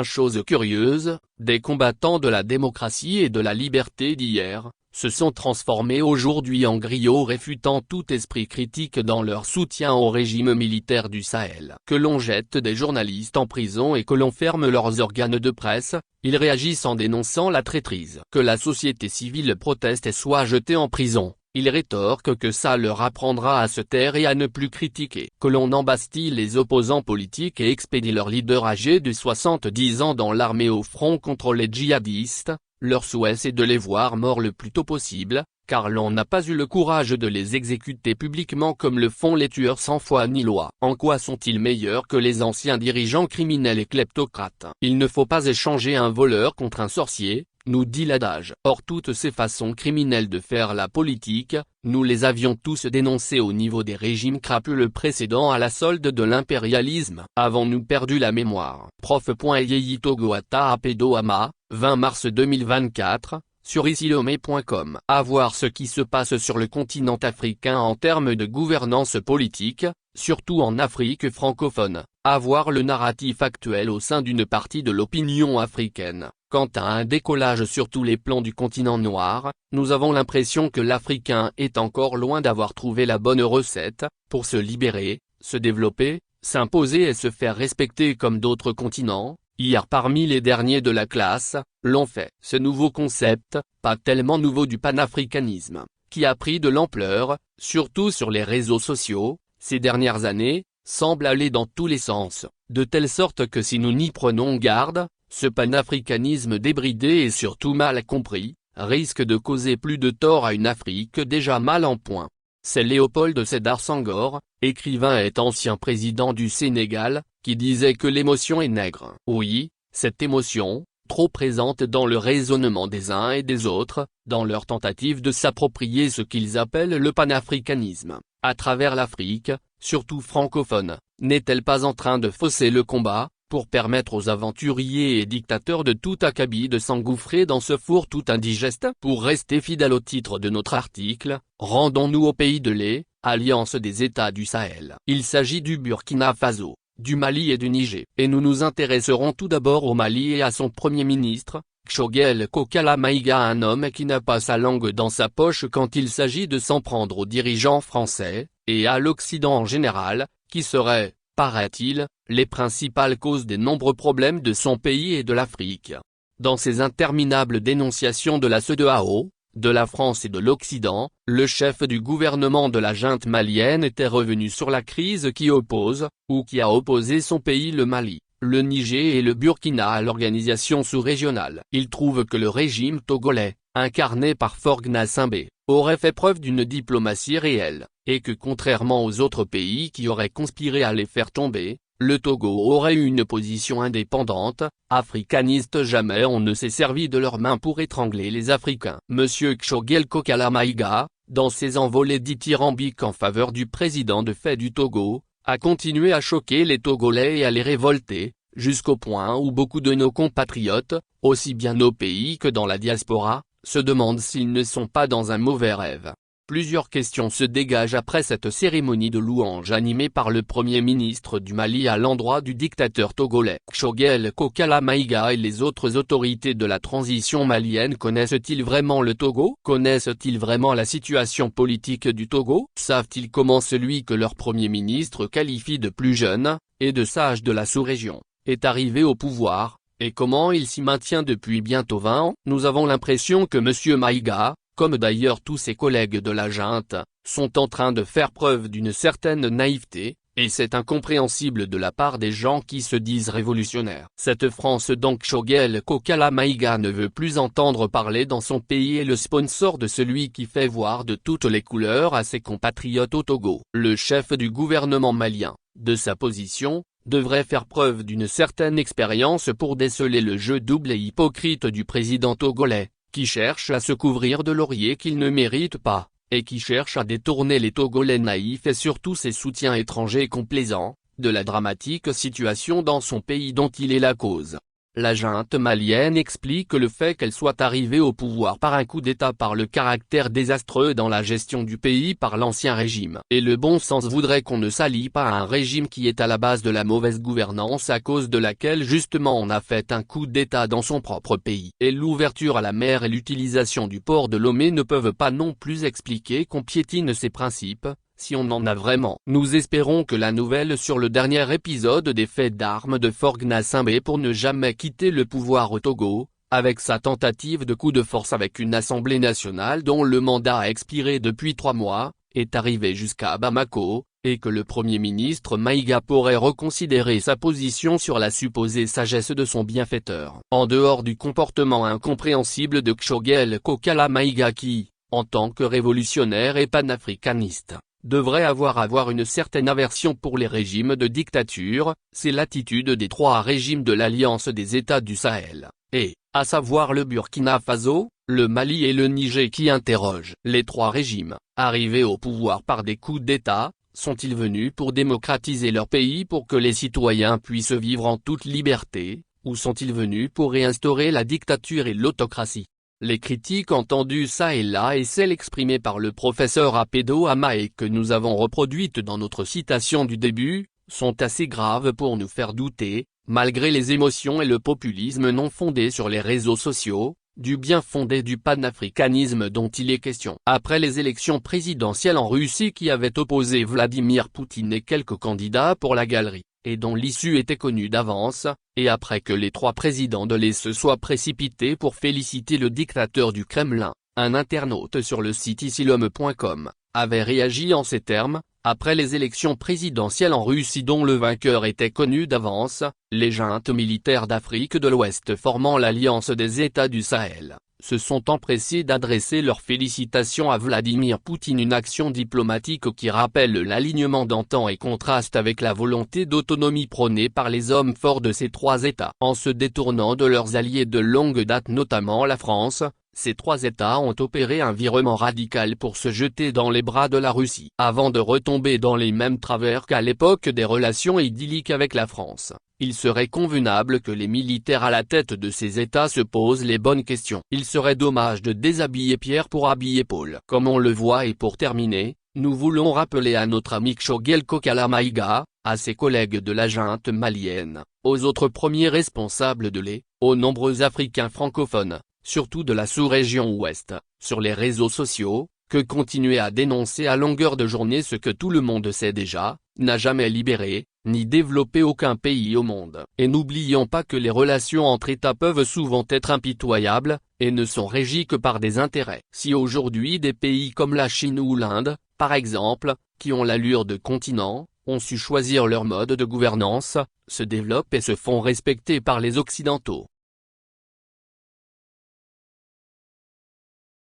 Chose curieuse, des combattants de la démocratie et de la liberté d'hier, se sont transformés aujourd'hui en griots réfutant tout esprit critique dans leur soutien au régime militaire du Sahel. Que l'on jette des journalistes en prison et que l'on ferme leurs organes de presse, ils réagissent en dénonçant la traîtrise. Que la société civile proteste et soit jetée en prison, ils rétorquent que ça leur apprendra à se taire et à ne plus critiquer. Que l'on embastille les opposants politiques et expédie leurs leaders âgés de 70 ans dans l'armée au front contre les djihadistes, leur souhait c'est de les voir morts le plus tôt possible, car l'on n'a pas eu le courage de les exécuter publiquement comme le font les tueurs sans foi ni loi. En quoi sont-ils meilleurs que les anciens dirigeants criminels et kleptocrates? Il ne faut pas échanger un voleur contre un sorcier, nous dit l'adage. Or toutes ces façons criminelles de faire la politique, nous les avions tous dénoncées au niveau des régimes crapuleux précédents à la solde de l'impérialisme. Avons-nous perdu la mémoire? Prof.Yeyi Togoata Apedoama, 20 mars 2024, sur isilomé.com. À voir ce qui se passe sur le continent africain en termes de gouvernance politique, surtout en Afrique francophone, à voir le narratif actuel au sein d'une partie de l'opinion africaine. Quant à un décollage sur tous les plans du continent noir, nous avons l'impression que l'Africain est encore loin d'avoir trouvé la bonne recette, pour se libérer, se développer, s'imposer et se faire respecter comme d'autres continents. Hier parmi les derniers de la classe, l'ont fait. Ce nouveau concept, pas tellement nouveau du panafricanisme, qui a pris de l'ampleur, surtout sur les réseaux sociaux, ces dernières années, semble aller dans tous les sens, de telle sorte que si nous n'y prenons garde, ce panafricanisme débridé et surtout mal compris, risque de causer plus de tort à une Afrique déjà mal en point. C'est Léopold Sédar Senghor, écrivain et ancien président du Sénégal, qui disait que l'émotion est nègre. Oui, cette émotion, trop présente dans le raisonnement des uns et des autres, dans leur tentative de s'approprier ce qu'ils appellent le panafricanisme, à travers l'Afrique, surtout francophone, n'est-elle pas en train de fausser le combat, pour permettre aux aventuriers et dictateurs de tout acabit de s'engouffrer dans ce four tout indigeste? Pour rester fidèle au titre de notre article, rendons-nous au pays de lait, alliance des États du Sahel. Il s'agit du Burkina Faso, du Mali et du Niger. Et nous nous intéresserons tout d'abord au Mali et à son Premier ministre, Choguel Kokala Maïga, un homme qui n'a pas sa langue dans sa poche quand il s'agit de s'en prendre aux dirigeants français, et à l'Occident en général, qui serait, paraît-il, les principales causes des nombreux problèmes de son pays et de l'Afrique. Dans ses interminables dénonciations de la CEDEAO, de la France et de l'Occident, le chef du gouvernement de la junte malienne était revenu sur la crise qui oppose, ou qui a opposé son pays, le Mali, le Niger et le Burkina à l'organisation sous-régionale. Il trouve que le régime togolais, incarné par Faure Gnassingbé, aurait fait preuve d'une diplomatie réelle, et que contrairement aux autres pays qui auraient conspiré à les faire tomber, le Togo aurait eu une position indépendante, africaniste. Jamais on ne s'est servi de leurs mains pour étrangler les Africains. Monsieur Choguel Kokala Maïga, dans ses envolées dithyrambiques en faveur du président de fait du Togo, a continué à choquer les Togolais et à les révolter, jusqu'au point où beaucoup de nos compatriotes, aussi bien au pays que dans la diaspora, se demandent s'ils ne sont pas dans un mauvais rêve. Plusieurs questions se dégagent après cette cérémonie de louange animée par le Premier ministre du Mali à l'endroit du dictateur togolais. Choguel Kokala Maïga et les autres autorités de la transition malienne connaissent-ils vraiment le Togo? Connaissent-ils vraiment la situation politique du Togo? Savent-ils comment celui que leur Premier ministre qualifie de plus jeune, et de sage de la sous-région, est arrivé au pouvoir, et comment il s'y maintient depuis bientôt 20 ans? Nous avons l'impression que M. Maïga, comme d'ailleurs tous ses collègues de la junte, sont en train de faire preuve d'une certaine naïveté, et c'est incompréhensible de la part des gens qui se disent révolutionnaires. Cette France donc Choguel Kokala Maïga ne veut plus entendre parler dans son pays et le sponsor de celui qui fait voir de toutes les couleurs à ses compatriotes au Togo. Le chef du gouvernement malien, de sa position, devrait faire preuve d'une certaine expérience pour déceler le jeu double et hypocrite du président togolais, qui cherche à se couvrir de lauriers qu'il ne mérite pas, et qui cherche à détourner les Togolais naïfs et surtout ses soutiens étrangers complaisants, de la dramatique situation dans son pays dont il est la cause. La junte malienne explique le fait qu'elle soit arrivée au pouvoir par un coup d'État par le caractère désastreux dans la gestion du pays par l'ancien régime. Et le bon sens voudrait qu'on ne s'allie pas à un régime qui est à la base de la mauvaise gouvernance à cause de laquelle justement on a fait un coup d'État dans son propre pays. Et l'ouverture à la mer et l'utilisation du port de Lomé ne peuvent pas non plus expliquer qu'on piétine ces principes, si on en a vraiment. Nous espérons que la nouvelle sur le dernier épisode des faits d'armes de Faure Gnassingbé pour ne jamais quitter le pouvoir au Togo, avec sa tentative de coup de force avec une Assemblée nationale dont le mandat a expiré depuis 3 mois, est arrivée jusqu'à Bamako, et que le Premier ministre Maïga pourrait reconsidérer sa position sur la supposée sagesse de son bienfaiteur. En dehors du comportement incompréhensible de Kshogel Kokala Maïga qui, en tant que révolutionnaire et panafricaniste, devrait avoir une certaine aversion pour les régimes de dictature, c'est l'attitude des 3 régimes de l'Alliance des États du Sahel, et, à savoir le Burkina Faso, le Mali et le Niger qui interrogent. Les 3 régimes, arrivés au pouvoir par des coups d'État, sont-ils venus pour démocratiser leur pays pour que les citoyens puissent vivre en toute liberté, ou sont-ils venus pour réinstaurer la dictature et l'autocratie? Les critiques entendues ça et là et celles exprimées par le professeur Apedo Amae que nous avons reproduites dans notre citation du début, sont assez graves pour nous faire douter, malgré les émotions et le populisme non fondé sur les réseaux sociaux, du bien fondé du panafricanisme dont il est question. Après les élections présidentielles en Russie qui avaient opposé Vladimir Poutine et quelques candidats pour la galerie, et dont l'issue était connue d'avance, et après que les 3 présidents de l'Est se soient précipités pour féliciter le dictateur du Kremlin, un internaute sur le site isilhomme.com, avait réagi en ces termes: après les élections présidentielles en Russie dont le vainqueur était connu d'avance, les juntes militaires d'Afrique de l'Ouest formant l'Alliance des États du Sahel, se sont empressés d'adresser leurs félicitations à Vladimir Poutine, une action diplomatique qui rappelle l'alignement d'antan et contraste avec la volonté d'autonomie prônée par les hommes forts de ces 3 États. En se détournant de leurs alliés de longue date notamment la France, ces 3 États ont opéré un virement radical pour se jeter dans les bras de la Russie, avant de retomber dans les mêmes travers qu'à l'époque des relations idylliques avec la France. Il serait convenable que les militaires à la tête de ces États se posent les bonnes questions. Il serait dommage de déshabiller Pierre pour habiller Paul. Comme on le voit, et pour terminer, nous voulons rappeler à notre ami Kshogel Kokala Maïga, à ses collègues de la junte malienne, aux autres premiers responsables de aux nombreux Africains francophones, surtout de la sous-région ouest, sur les réseaux sociaux, que continuer à dénoncer à longueur de journée ce que tout le monde sait déjà, n'a jamais libéré, ni développé aucun pays au monde. Et n'oublions pas que les relations entre États peuvent souvent être impitoyables, et ne sont régies que par des intérêts. Si aujourd'hui des pays comme la Chine ou l'Inde, par exemple, qui ont l'allure de continent, ont su choisir leur mode de gouvernance, se développent et se font respecter par les Occidentaux,